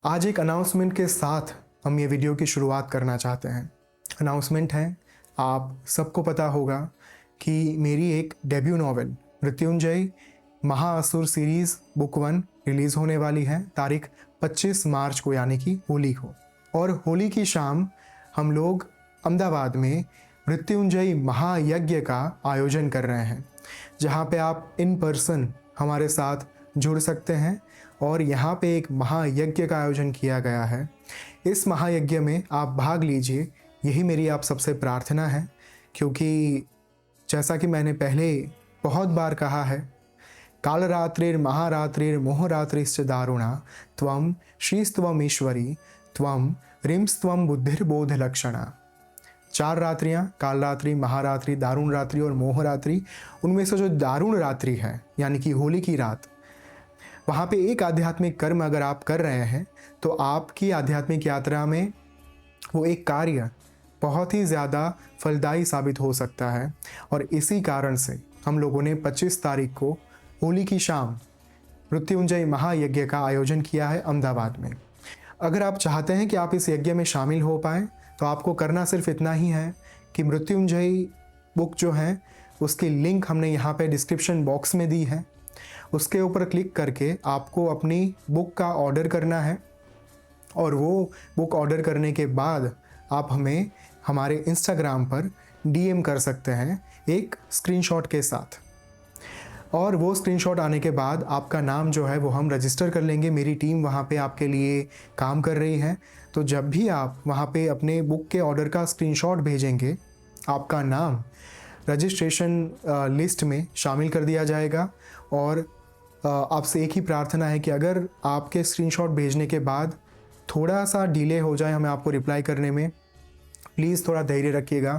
आज एक अनाउंसमेंट के साथ हम ये वीडियो की शुरुआत करना चाहते हैं। अनाउंसमेंट है, आप सबको पता होगा कि मेरी एक debut novel Mrityunjay Mahaasur series book 1 release होने वाली है तारीख 25 मार्च को, यानी कि होली को। और होली की शाम हम लोग अहमदाबाद में मृत्युंजय महायज्ञ का आयोजन कर रहे हैं, जहाँ पे आप इन पर्सन हमारे साथ जुड़ सकते हैं। और यहाँ पे एक महायज्ञ का आयोजन किया गया है। इस महायज्ञ में आप भाग लीजिए, यही मेरी आप सबसे प्रार्थना है, क्योंकि जैसा कि मैंने पहले बहुत बार कहा है, कालरात्रिर महारात्रिर मोहरात्रिश्च दारुणा त्वं श्रीस्त्वम ईश्वरी त्वं ह्रींस्त्वं बुद्धिर्बोध लक्षणा। 4 रात्रियाँ, कालरात्रि, महारात्रि, दारुण रात्रि और मोहरात्रि। उनमें से जो दारुण रात्रि है यानी कि होली की रात, वहाँ पे एक आध्यात्मिक कर्म अगर आप कर रहे हैं तो आपकी आध्यात्मिक यात्रा में वो एक कार्य बहुत ही ज़्यादा फलदायी साबित हो सकता है। और इसी कारण से हम लोगों ने 25 तारीख को होली की शाम मृत्युंजय महायज्ञ का आयोजन किया है अहमदाबाद में। अगर आप चाहते हैं कि आप इस यज्ञ में शामिल हो पाएँ तो आपको करना सिर्फ इतना ही है कि मृत्युंजय बुक जो है उसकी लिंक हमने यहाँ पे डिस्क्रिप्शन बॉक्स में दी है, उसके ऊपर क्लिक करके आपको अपनी बुक का ऑर्डर करना है। और वो बुक ऑर्डर करने के बाद आप हमें हमारे इंस्टाग्राम पर डीएम कर सकते हैं एक स्क्रीनशॉट के साथ। और वो स्क्रीनशॉट आने के बाद आपका नाम जो है वो हम रजिस्टर कर लेंगे। मेरी टीम वहाँ पे आपके लिए काम कर रही है। तो जब भी आप वहाँ पे अपने बुक के ऑर्डर का स्क्रीनशॉट भेजेंगे, आपका नाम रजिस्ट्रेशन लिस्ट में शामिल कर दिया जाएगा। और आपसे एक ही प्रार्थना है कि अगर आपके स्क्रीनशॉट भेजने के बाद थोड़ा सा डिले हो जाए हमें आपको रिप्लाई करने में, प्लीज़ थोड़ा धैर्य रखिएगा,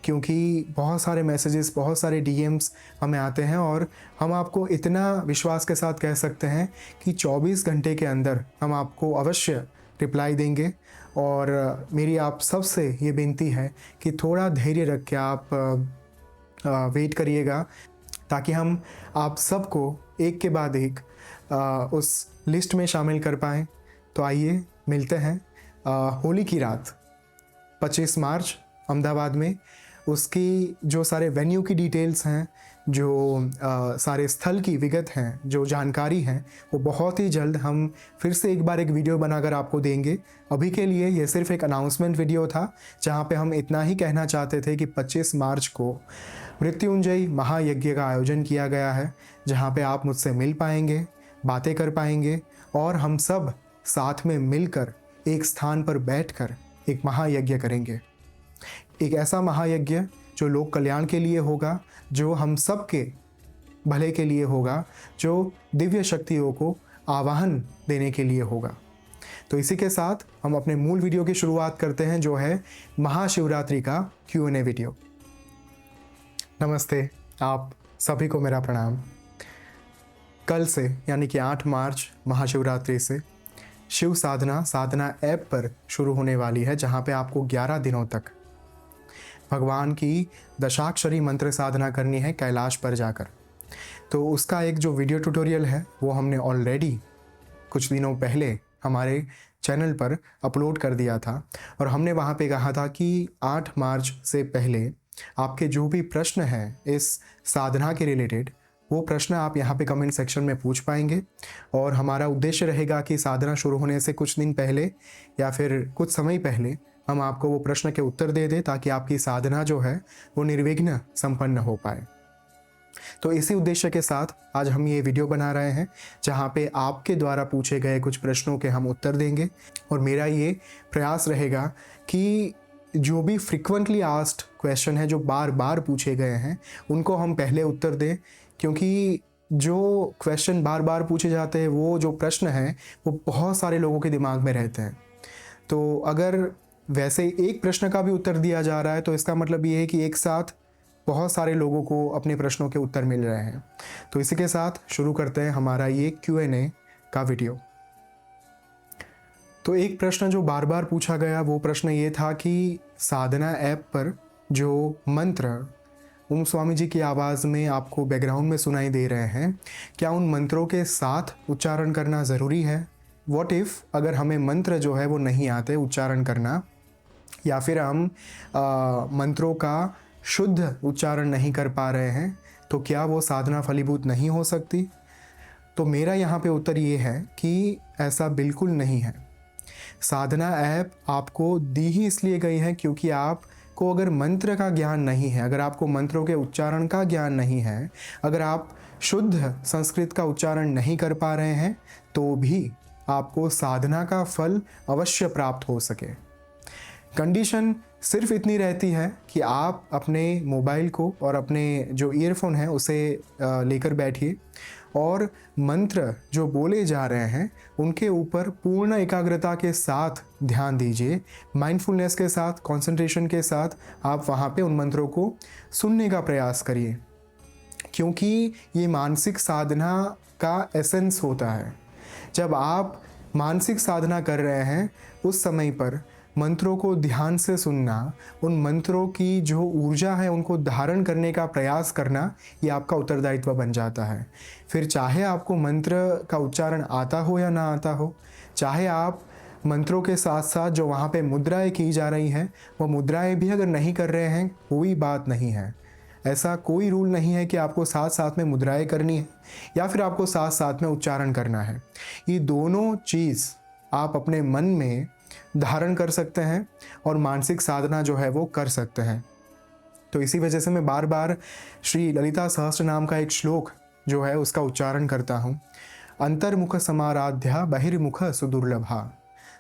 क्योंकि बहुत सारे मैसेजेस, बहुत सारे डीएम्स हमें आते हैं। और हम आपको इतना विश्वास के साथ कह सकते हैं कि 24 घंटे के अंदर हम आपको अवश्य रिप्लाई देंगे। और मेरी आप सबसे ये विनती है कि थोड़ा धैर्य रख के आप वेट करिएगा, ताकि हम आप सबको एक के बाद एक उस लिस्ट में शामिल कर पाएँ। तो आइए मिलते हैं होली की रात 25 मार्च अहमदाबाद में। उसकी जो सारे वेन्यू की डिटेल्स हैं, जो सारे स्थल की विगत हैं, जो जानकारी हैं, वो बहुत ही जल्द हम फिर से एक बार एक वीडियो बनाकर आपको देंगे। अभी के लिए ये सिर्फ एक अनाउंसमेंट वीडियो था, जहाँ पे हम इतना ही कहना चाहते थे कि 25 मार्च को मृत्युंजय महायज्ञ का आयोजन किया गया है, जहाँ पे आप मुझसे मिल पाएंगे, बातें कर पाएंगे और हम सब साथ में मिलकर एक स्थान पर बैठकर एक महायज्ञ करेंगे। एक ऐसा महायज्ञ जो लोक कल्याण के लिए होगा, जो हम सब के भले के लिए होगा, जो दिव्य शक्तियों को आवाहन देने के लिए होगा। तो इसी के साथ हम अपने मूल वीडियो की शुरुआत करते हैं, जो है महाशिवरात्रि का Q&A वीडियो। नमस्ते, आप सभी को मेरा प्रणाम। कल से यानी कि 8 मार्च महाशिवरात्रि से शिव साधना ऐप पर शुरू होने वाली है, जहाँ पे आपको 11 दिनों तक भगवान की दशाक्षरी मंत्र साधना करनी है कैलाश पर जाकर। तो उसका एक जो वीडियो ट्यूटोरियल है वो हमने ऑलरेडी कुछ दिनों पहले हमारे चैनल पर अपलोड कर दिया था। और हमने वहाँ पे कहा था कि 8 मार्च से पहले आपके जो भी प्रश्न हैं इस साधना के रिलेटेड, वो प्रश्न आप यहाँ पे कमेंट सेक्शन में पूछ पाएंगे। और हमारा उद्देश्य रहेगा कि साधना शुरू होने से कुछ दिन पहले या फिर कुछ समय पहले हम आपको वो प्रश्न के उत्तर दे दें, ताकि आपकी साधना जो है वो निर्विघ्न संपन्न हो पाए। तो इसी उद्देश्य के साथ आज हम ये वीडियो बना रहे हैं, जहाँ पे आपके द्वारा पूछे गए कुछ प्रश्नों के हम उत्तर देंगे। और मेरा ये प्रयास रहेगा कि जो भी फ्रिक्वेंटली आस्क्ड क्वेश्चन है, जो बार बार पूछे गए हैं, उनको हम पहले उत्तर दें, क्योंकि जो क्वेश्चन बार बार पूछे जाते हैं, वो जो प्रश्न हैं वो बहुत सारे लोगों के दिमाग में रहते हैं। तो अगर वैसे एक प्रश्न का भी उत्तर दिया जा रहा है तो इसका मतलब ये है कि एक साथ बहुत सारे लोगों को अपने प्रश्नों के उत्तर मिल रहे हैं। तो इसी के साथ शुरू करते हैं हमारा ये Q&A का वीडियो। तो एक प्रश्न जो बार बार पूछा गया, वो प्रश्न ये था कि साधना ऐप पर जो मंत्र ओम स्वामी जी की आवाज़ में आपको बैकग्राउंड में सुनाई दे रहे हैं, क्या उन मंत्रों के साथ उच्चारण करना ज़रूरी है व्हाट इफ़ अगर हमें मंत्र जो है वो नहीं आते उच्चारण करना, या फिर हम मंत्रों का शुद्ध उच्चारण नहीं कर पा रहे हैं, तो क्या वो साधना फलीभूत नहीं हो सकती? तो मेरा यहाँ पे उत्तर ये है कि ऐसा बिल्कुल नहीं है। साधना ऐप आपको दी ही इसलिए गई है क्योंकि आपको अगर मंत्र का ज्ञान नहीं है, अगर आपको मंत्रों के उच्चारण का ज्ञान नहीं है, अगर आप शुद्ध संस्कृत का उच्चारण नहीं कर पा रहे हैं, तो भी आपको साधना का फल अवश्य प्राप्त हो सके। कंडीशन सिर्फ इतनी रहती है कि आप अपने मोबाइल को और अपने जो ईयरफोन है उसे लेकर बैठिए और मंत्र जो बोले जा रहे हैं उनके ऊपर पूर्ण एकाग्रता के साथ ध्यान दीजिए। माइंडफुलनेस के साथ, कंसंट्रेशन के साथ आप वहाँ पे उन मंत्रों को सुनने का प्रयास करिए, क्योंकि ये मानसिक साधना का एसेंस होता है। जब आप मानसिक साधना कर रहे हैं उस समय पर मंत्रों को ध्यान से सुनना, उन मंत्रों की जो ऊर्जा है उनको धारण करने का प्रयास करना, ये आपका उत्तरदायित्व बन जाता है। फिर चाहे आपको मंत्र का उच्चारण आता हो या ना आता हो, चाहे आप मंत्रों के साथ साथ जो वहाँ पे मुद्राएं की जा रही हैं वो मुद्राएं भी अगर नहीं कर रहे हैं, कोई बात नहीं है। ऐसा कोई रूल नहीं है कि आपको साथ साथ में मुद्राएं करनी है या फिर आपको साथ साथ में उच्चारण करना है। ये दोनों चीज़ आप अपने मन में धारण कर सकते हैं और मानसिक साधना जो है वो कर सकते हैं। तो इसी वजह से मैं बार बार श्री ललिता सहस्त्र नाम का एक श्लोक जो है उसका उच्चारण करता हूँ। अंतर्मुख समाराध्या बहिर्मुख सुदुर्लभा।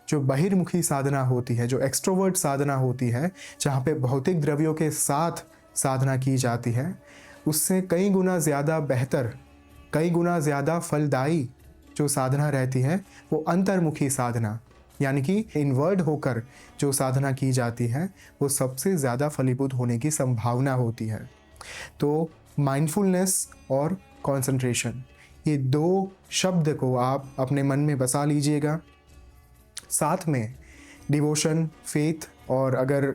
जो बहिर्मुखी साधना होती है, जो एक्सट्रोवर्ट साधना होती है, जहाँ पे भौतिक द्रव्यों के साथ साधना की जाती है, उससे कई गुना ज़्यादा बेहतर, कई गुना ज़्यादा फलदायी जो साधना रहती है वो अंतर्मुखी साधना, यानी कि इनवर्ड होकर जो साधना की जाती है वो सबसे ज़्यादा फलीभूत होने की संभावना होती है। तो माइंडफुलनेस और कंसंट्रेशन, ये दो शब्द को आप अपने मन में बसा लीजिएगा। साथ में डिवोशन, फेथ और अगर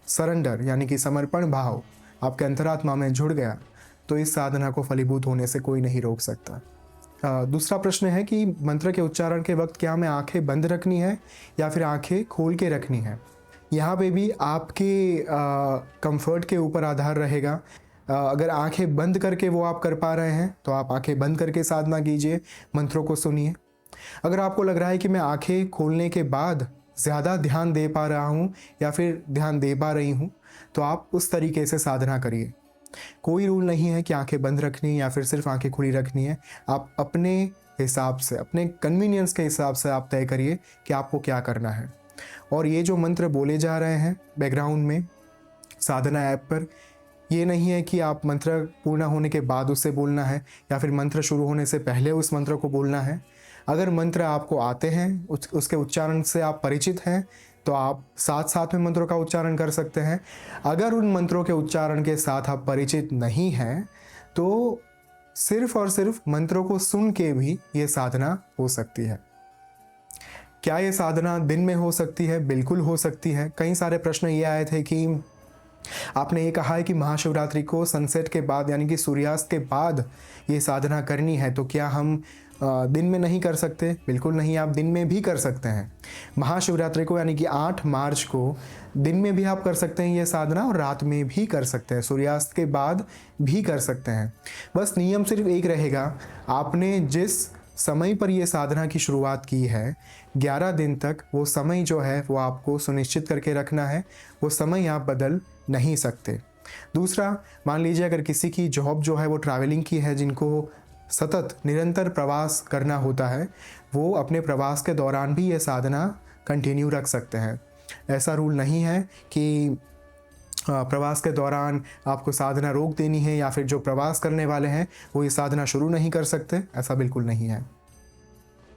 सरेंडर यानी कि समर्पण भाव आपके अंतरात्मा में जुड़ गया तो इस साधना को फलीभूत होने से कोई नहीं रोक सकता। दूसरा प्रश्न है कि मंत्र के उच्चारण के वक्त क्या हमें आंखें बंद रखनी है या फिर आंखें खोल के रखनी है? यहाँ पे भी आपके कंफर्ट के ऊपर आधार रहेगा। अगर आंखें बंद करके वो आप कर पा रहे हैं तो आप आंखें बंद करके साधना कीजिए, मंत्रों को सुनिए। अगर आपको लग रहा है कि मैं आंखें खोलने के बाद ज़्यादा ध्यान दे पा रहा हूँ या फिर ध्यान दे पा रही हूँ, तो आप उस तरीके से साधना करिए। कोई रूल नहीं है कि आंखें बंद रखनी या फिर सिर्फ आंखें खुली रखनी है। आप अपने हिसाब से, अपने कन्वीनियंस के हिसाब से आप तय करिए कि आपको क्या करना है। और ये जो मंत्र बोले जा रहे हैं बैकग्राउंड में साधना ऐप पर, ये नहीं है कि आप मंत्र पूर्ण होने के बाद उससे बोलना है या फिर मंत्र शुरू होने से पहले उस मंत्र को बोलना है। अगर मंत्र आपको आते हैं, उसके उच्चारण से आप परिचित हैं, तो आप साथ साथ में मंत्रों का उच्चारण कर सकते हैं। अगर उन मंत्रों के उच्चारण के साथ आप परिचित नहीं हैं तो सिर्फ और सिर्फ मंत्रों को सुन के भी ये साधना हो सकती है। क्या ये साधना दिन में हो सकती है? बिल्कुल हो सकती है। कई सारे प्रश्न ये आए थे कि आपने ये कहा है कि महाशिवरात्रि को सनसेट के बाद यानी कि सूर्यास्त के बाद ये साधना करनी है, तो क्या हम दिन में नहीं कर सकते? बिल्कुल नहीं, आप दिन में भी कर सकते हैं। महाशिवरात्रि को यानी कि 8 मार्च को दिन में भी आप कर सकते हैं ये साधना और रात में भी कर सकते हैं, सूर्यास्त के बाद भी कर सकते हैं। बस नियम सिर्फ एक रहेगा, आपने जिस समय पर ये साधना की शुरुआत की है 11 दिन तक वो समय जो है वो आपको सुनिश्चित करके रखना है, वो समय आप बदल नहीं सकते। दूसरा, मान लीजिए अगर किसी की जॉब जो है वो ट्रैवलिंग की है, जिनको सतत निरंतर प्रवास करना होता है, वो अपने प्रवास के दौरान भी ये साधना कंटिन्यू रख सकते हैं। ऐसा रूल नहीं है कि प्रवास के दौरान आपको साधना रोक देनी है या फिर जो प्रवास करने वाले हैं वो ये साधना शुरू नहीं कर सकते, ऐसा बिल्कुल नहीं है।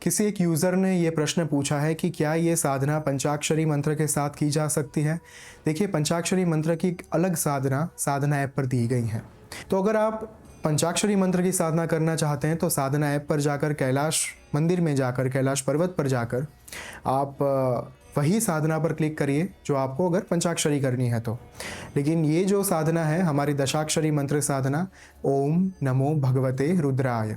किसी एक यूज़र ने ये प्रश्न पूछा है कि क्या ये साधना पंचाक्षरी मंत्र के साथ की जा सकती है? देखिए, पंचाक्षरी मंत्र की एक अलग साधना ऐप पर दी गई है। तो अगर आप पंचाक्षरी मंत्र की साधना करना चाहते हैं तो साधना ऐप पर जाकर, कैलाश मंदिर में जाकर, कैलाश पर्वत पर जाकर आप वही साधना पर क्लिक करिए जो आपको अगर पंचाक्षरी करनी है तो। लेकिन ये जो साधना है हमारी दशाक्षरी मंत्र साधना, ओम नमो भगवते रुद्राय,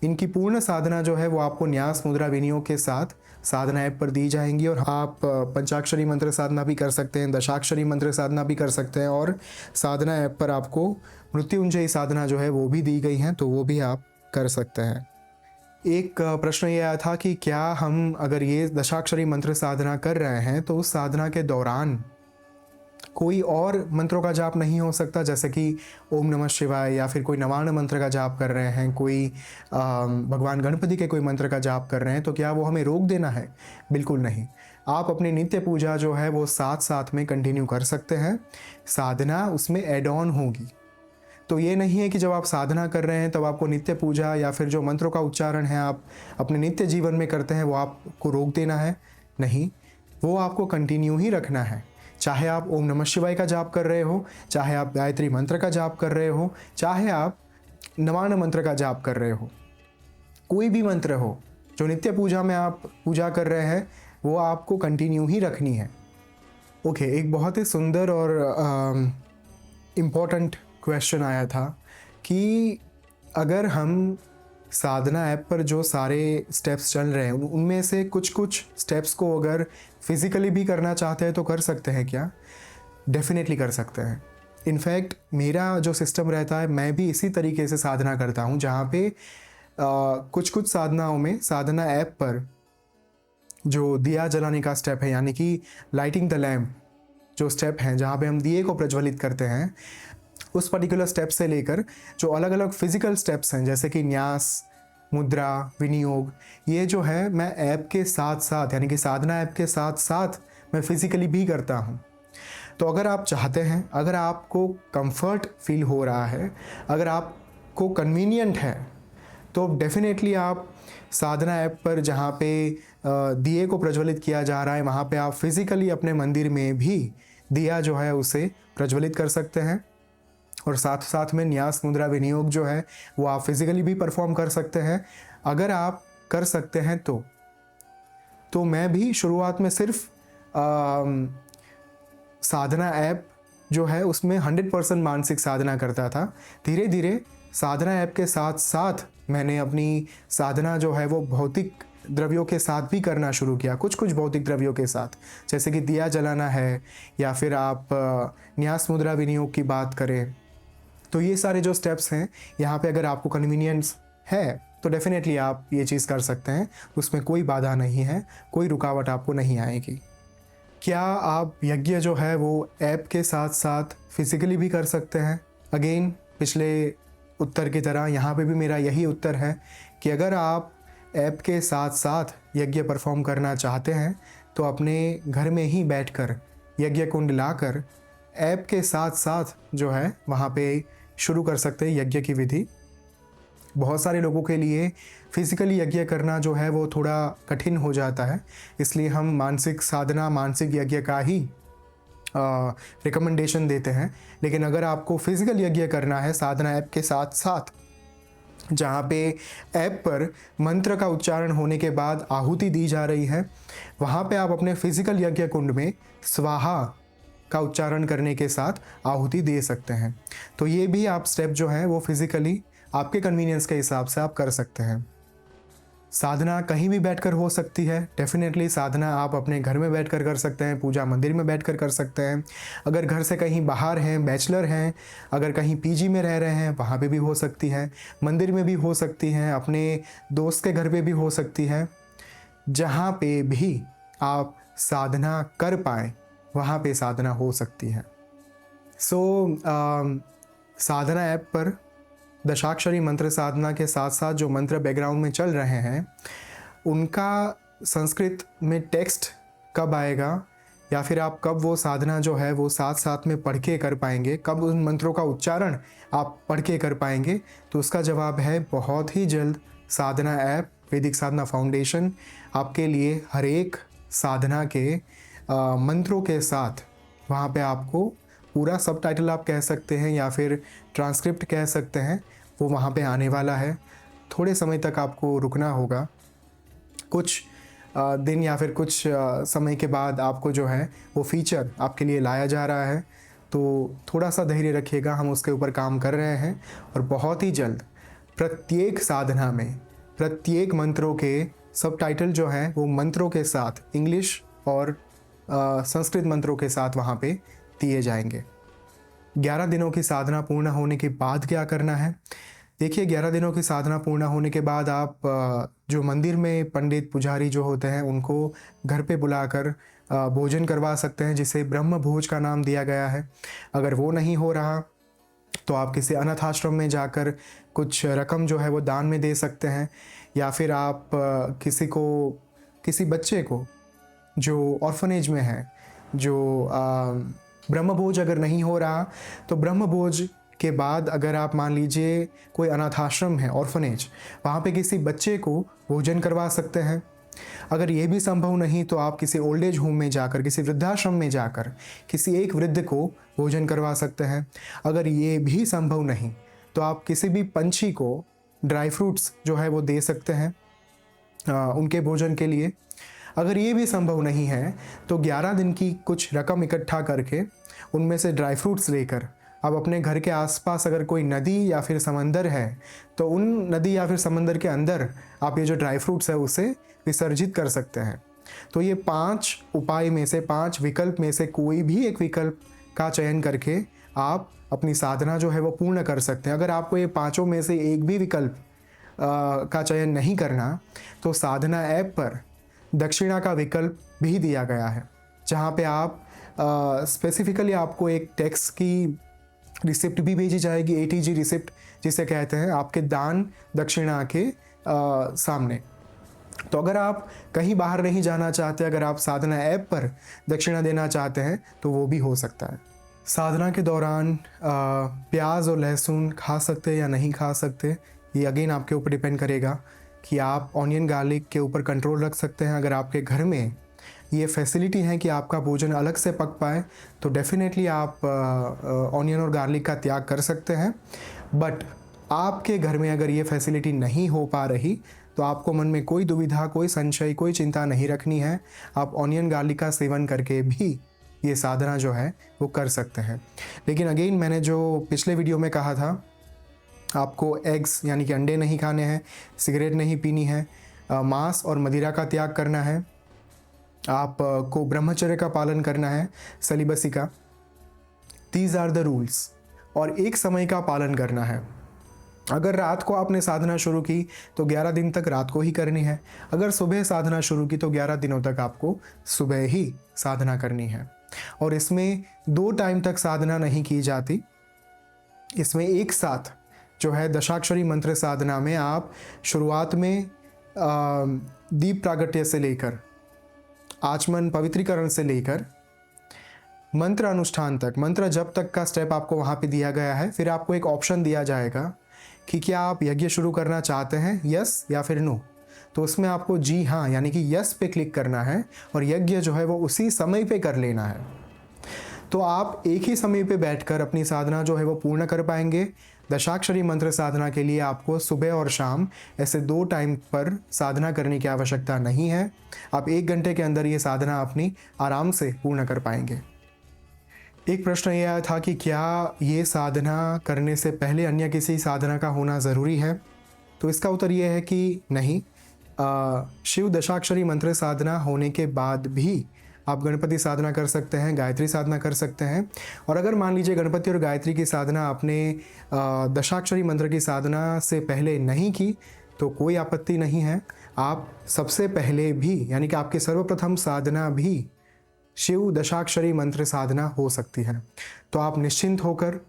इनकी पूर्ण साधना जो है वो आपको न्यास मुद्रा विनियोग के साथ साधना ऐप पर दी जाएंगी। और आप पंचाक्षरी मंत्र साधना भी कर सकते हैं, दशाक्षरी मंत्र साधना भी कर सकते हैं, और साधना ऐप पर आपको मृत्युंजयी साधना जो है वो भी दी गई हैं, तो वो भी आप कर सकते हैं। एक प्रश्न ये आया था कि क्या हम अगर ये दशाक्षरी मंत्र साधना कर रहे हैं तो उस साधना के दौरान कोई और मंत्रों का जाप नहीं हो सकता, जैसे कि ओम नमः शिवाय या फिर कोई नवार्ण मंत्र का जाप कर रहे हैं, कोई भगवान गणपति के कोई मंत्र का जाप कर रहे हैं, तो क्या वो हमें रोक देना है? बिल्कुल नहीं। आप अपनी नित्य पूजा जो है वो साथ साथ में कंटिन्यू कर सकते हैं, साधना उसमें एड ऑन होगी। तो ये नहीं है कि जब आप साधना कर रहे हैं तब आपको नित्य पूजा या फिर जो मंत्रों का उच्चारण है आप अपने नित्य जीवन में करते हैं वो आपको रोक देना है। नहीं, वो आपको कंटिन्यू ही रखना है। चाहे आप ओम नमः शिवाय का जाप कर रहे हो, चाहे आप गायत्री मंत्र का जाप कर रहे हो, चाहे आप नवार्ण मंत्र का जाप कर रहे हो, कोई भी मंत्र हो जो नित्य पूजा में आप पूजा कर रहे हैं वो आपको कंटिन्यू ही रखनी है। ओके, एक बहुत ही सुंदर और इम्पोर्टेंट क्वेश्चन आया था कि अगर हम साधना ऐप पर जो सारे स्टेप्स चल रहे हैं उनमें से कुछ कुछ स्टेप्स को अगर फिज़िकली भी करना चाहते हैं तो कर सकते हैं क्या? डेफिनेटली कर सकते हैं। इनफैक्ट मेरा जो सिस्टम रहता है मैं भी इसी तरीके से साधना करता हूँ, जहाँ पे कुछ कुछ साधनाओं में साधना ऐप पर जो दिया जलाने का स्टेप है, यानी कि लाइटिंग द लैम्प जो स्टेप हैं जहाँ पे हम दिए को प्रज्वलित करते हैं, उस पर्टिकुलर स्टेप से लेकर जो अलग अलग फिजिकल स्टेप्स हैं जैसे कि न्यास मुद्रा विनियोग, ये जो है मैं ऐप के साथ साथ यानी कि साधना ऐप के साथ साथ मैं फिजिकली भी करता हूँ। तो अगर आप चाहते हैं, अगर आपको कंफर्ट फील हो रहा है, अगर आपको कन्वीनियंट है, तो डेफिनेटली आप साधना ऐप पर जहाँ पे दिए को प्रज्वलित किया जा रहा है वहाँ पे आप फिज़िकली अपने मंदिर में भी दिया जो है उसे प्रज्वलित कर सकते हैं। और साथ साथ में न्यास मुद्रा विनियोग जो है वो आप फिज़िकली भी परफॉर्म कर सकते हैं। अगर आप कर सकते हैं तो मैं भी शुरुआत में सिर्फ साधना ऐप जो है उसमें 100% मानसिक साधना करता था। धीरे धीरे साधना ऐप के साथ साथ मैंने अपनी साधना जो है वो भौतिक द्रव्यों के साथ भी करना शुरू किया, कुछ कुछ भौतिक द्रव्यों के साथ, जैसे कि दिया जलाना है या फिर आप न्यास मुद्रा विनियोग की बात करें। तो ये सारे जो स्टेप्स हैं यहाँ पे अगर आपको कन्वीनियंस है तो डेफिनेटली आप ये चीज़ कर सकते हैं, उसमें कोई बाधा नहीं है, कोई रुकावट आपको नहीं आएगी। क्या आप यज्ञ जो है वो ऐप के साथ साथ फिज़िकली भी कर सकते हैं? अगेन पिछले उत्तर की तरह यहाँ पे भी मेरा यही उत्तर है कि अगर आप ऐप के साथ साथ यज्ञ परफॉर्म करना चाहते हैं तो अपने घर में ही बैठकर यज्ञ कुंड लाकर ऐप के साथ साथ जो है वहाँ पे शुरू कर सकते हैं यज्ञ की विधि। बहुत सारे लोगों के लिए फिज़िकली यज्ञ करना जो है वो थोड़ा कठिन हो जाता है, इसलिए हम मानसिक साधना मानसिक यज्ञ का ही रिकमेंडेशन देते हैं। लेकिन अगर आपको फिज़िकल यज्ञ करना है साधना ऐप के साथ साथ, जहाँ पे ऐप पर मंत्र का उच्चारण होने के बाद आहुति दी जा रही है, वहाँ पे आप अपने फिज़िकल यज्ञ कुंड में स्वाहा का उच्चारण करने के साथ आहुति दे सकते हैं। तो ये भी आप स्टेप जो है वो फिज़िकली आपके कन्वीनियंस के हिसाब से आप कर सकते हैं। साधना कहीं भी बैठकर हो सकती है, डेफिनेटली साधना आप अपने घर में बैठकर कर सकते हैं, पूजा मंदिर में बैठकर कर सकते हैं। अगर घर से कहीं बाहर हैं, बैचलर हैं, अगर कहीं पीजी में रह रहे हैं वहाँ पे भी हो सकती है, मंदिर में भी हो सकती हैं, अपने दोस्त के घर पे भी हो सकती है। जहाँ पे भी आप साधना कर पाएँ वहाँ पे साधना हो सकती है। साधना ऐप पर दशाक्षरी मंत्र साधना के साथ साथ जो मंत्र बैकग्राउंड में चल रहे हैं उनका संस्कृत में टेक्स्ट कब आएगा या फिर आप कब वो साधना जो है वो साथ साथ में पढ़ के कर पाएंगे, कब उन मंत्रों का उच्चारण आप पढ़ के कर पाएंगे, तो उसका जवाब है बहुत ही जल्द। साधना ऐप वैदिक साधना फाउंडेशन आपके लिए हर एक साधना के मंत्रों के साथ वहाँ पे आपको पूरा सबटाइटल आप कह सकते हैं या फिर ट्रांसक्रिप्ट कह सकते हैं, वो वहाँ पे आने वाला है। थोड़े समय तक आपको रुकना होगा, कुछ दिन या फिर कुछ समय के बाद आपको जो है वो फीचर आपके लिए लाया जा रहा है। तो थोड़ा सा धैर्य रखिएगा, हम उसके ऊपर काम कर रहे हैं और बहुत ही जल्द प्रत्येक साधना में प्रत्येक मंत्रों के सबटाइटल जो हैं वो मंत्रों के साथ, इंग्लिश और संस्कृत मंत्रों के साथ वहाँ पे दिए जाएंगे। 11 दिनों की साधना पूर्ण होने के बाद क्या करना है? देखिए, 11 दिनों की साधना पूर्ण होने के बाद आप जो मंदिर में पंडित पुजारी जो होते हैं उनको घर पे बुलाकर भोजन करवा सकते हैं, जिसे ब्रह्म भोज का नाम दिया गया है। अगर वो नहीं हो रहा तो आप किसी अनाथ आश्रम में जाकर कुछ रकम जो है वो दान में दे सकते हैं, या फिर आप किसी बच्चे को जो ऑर्फनेज में है, जो ब्रह्म भोज अगर नहीं हो रहा तो ब्रह्म भोज के बाद अगर आप मान लीजिए कोई अनाथ आश्रम है, ऑर्फनेज, वहाँ पे किसी बच्चे को भोजन करवा सकते हैं। अगर ये भी संभव नहीं तो आप किसी ओल्ड एज होम में जाकर, किसी वृद्धाश्रम में जाकर किसी एक वृद्ध को भोजन करवा सकते हैं। अगर ये भी संभव नहीं तो आप किसी भी पंछी को ड्राई फ्रूट्स जो है वो दे सकते हैं उनके भोजन के लिए। अगर ये भी संभव नहीं है तो 11 दिन की कुछ रकम इकट्ठा करके उनमें से ड्राई फ्रूट्स लेकर आप अपने घर के आसपास अगर कोई नदी या फिर समंदर है तो उन नदी या फिर समंदर के अंदर आप ये जो ड्राई फ्रूट्स है उसे विसर्जित कर सकते हैं। तो ये 5 उपाय में से, 5 विकल्प में से कोई भी एक विकल्प का चयन करके आप अपनी साधना जो है वो पूर्ण कर सकते हैं। अगर आपको ये 5 में से एक भी विकल्प का चयन नहीं करना तो साधना ऐप पर दक्षिणा का विकल्प भी दिया गया है, जहाँ पे आप स्पेसिफिकली आपको एक टैक्स की रिसिप्ट भी भेजी जाएगी, ATG रिसिप्ट जिसे कहते हैं, आपके दान दक्षिणा के सामने। तो अगर आप कहीं बाहर नहीं जाना चाहते, अगर आप साधना ऐप पर दक्षिणा देना चाहते हैं तो वो भी हो सकता है। साधना के दौरान प्याज और लहसुन खा सकते या नहीं खा सकते, ये अगेन आपके ऊपर डिपेंड करेगा कि आप ऑनियन गार्लिक के ऊपर कंट्रोल रख सकते हैं। अगर आपके घर में ये फैसिलिटी है कि आपका भोजन अलग से पक पाए तो डेफिनेटली आप ऑनियन और गार्लिक का त्याग कर सकते हैं। बट आपके घर में अगर ये फैसिलिटी नहीं हो पा रही तो आपको मन में कोई दुविधा, कोई संशय, कोई चिंता नहीं रखनी है। आप ऑनियन गार्लिक का सेवन करके भी ये साधना जो है वो कर सकते हैं। लेकिन अगेन मैंने जो पिछले वीडियो में कहा था, आपको एग्स यानी कि अंडे नहीं खाने हैं, सिगरेट नहीं पीनी है, मांस और मदिरा का त्याग करना है, आपको ब्रह्मचर्य का पालन करना है, सेलिबसी का। दीज आर द रूल्स, और एक समय का पालन करना है। अगर रात को आपने साधना शुरू की तो 11 दिन तक रात को ही करनी है। अगर सुबह साधना शुरू की तो 11 दिनों तक आपको सुबह ही साधना करनी है। और इसमें 2 टाइम तक साधना नहीं की जाती, इसमें एक साथ जो है दशाक्षरी मंत्र साधना में आप शुरुआत में दीप प्रागट्य से लेकर, आचमन पवित्रीकरण से लेकर मंत्र अनुष्ठान तक, मंत्र जप तक का स्टेप आपको वहाँ पे दिया गया है। फिर आपको एक ऑप्शन दिया जाएगा कि क्या आप यज्ञ शुरू करना चाहते हैं, यस या फिर नो। तो उसमें आपको जी हाँ यानी कि यस पे क्लिक करना है और यज्ञ जो है वो उसी समय पे कर लेना है। तो आप एक ही समय पे बैठकर अपनी साधना जो है वो पूर्ण कर पाएंगे। दशाक्षरी मंत्र साधना के लिए आपको सुबह और शाम ऐसे 2 टाइम पर साधना करने की आवश्यकता नहीं है। आप 1 घंटे के अंदर ये साधना अपनी आराम से पूर्ण कर पाएंगे। एक प्रश्न ये आया था कि क्या ये साधना करने से पहले अन्य किसी साधना का होना ज़रूरी है? तो इसका उत्तर ये है कि नहीं। शिव दशाक्षरी मंत्र साधना होने के बाद भी आप गणपति साधना कर सकते हैं, गायत्री साधना कर सकते हैं। और अगर मान लीजिए गणपति और गायत्री की साधना आपने दशाक्षरी मंत्र की साधना से पहले नहीं की तो कोई आपत्ति नहीं है। आप सबसे पहले भी यानी कि आपकी सर्वप्रथम साधना भी शिव दशाक्षरी मंत्र साधना हो सकती है। तो आप निश्चिंत होकर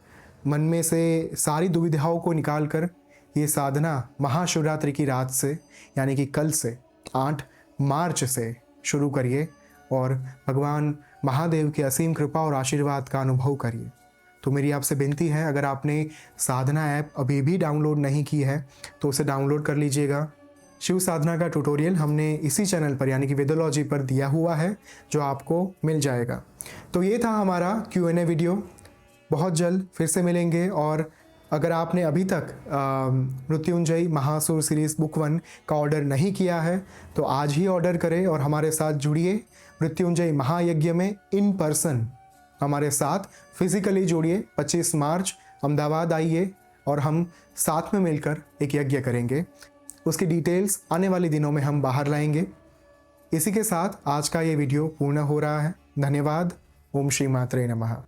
मन में से सारी दुविधाओं को निकाल कर ये साधना महाशिवरात्रि की रात से यानी कि कल से 8 मार्च से शुरू करिए और भगवान महादेव की असीम कृपा और आशीर्वाद का अनुभव करिए। तो मेरी आपसे विनती है, अगर आपने साधना ऐप अभी भी डाउनलोड नहीं की है तो उसे डाउनलोड कर लीजिएगा। शिव साधना का ट्यूटोरियल हमने इसी चैनल पर यानी कि वेदोलॉजी पर दिया हुआ है, जो आपको मिल जाएगा। तो ये था हमारा Q&A वीडियो। बहुत जल्द फिर से मिलेंगे। और अगर आपने अभी तक मृत्युंजय महासुर सीरीज़ बुक 1 का ऑर्डर नहीं किया है तो आज ही ऑर्डर करें और हमारे साथ जुड़िए। मृत्युंजय महायज्ञ में इन पर्सन हमारे साथ फिजिकली जुड़िए। 25 मार्च अहमदाबाद आइए और हम साथ में मिलकर एक यज्ञ करेंगे। उसकी डिटेल्स आने वाले दिनों में हम बाहर लाएंगे। इसी के साथ आज का ये वीडियो पूर्ण हो रहा है। धन्यवाद। ओम श्री मात्रे नमः।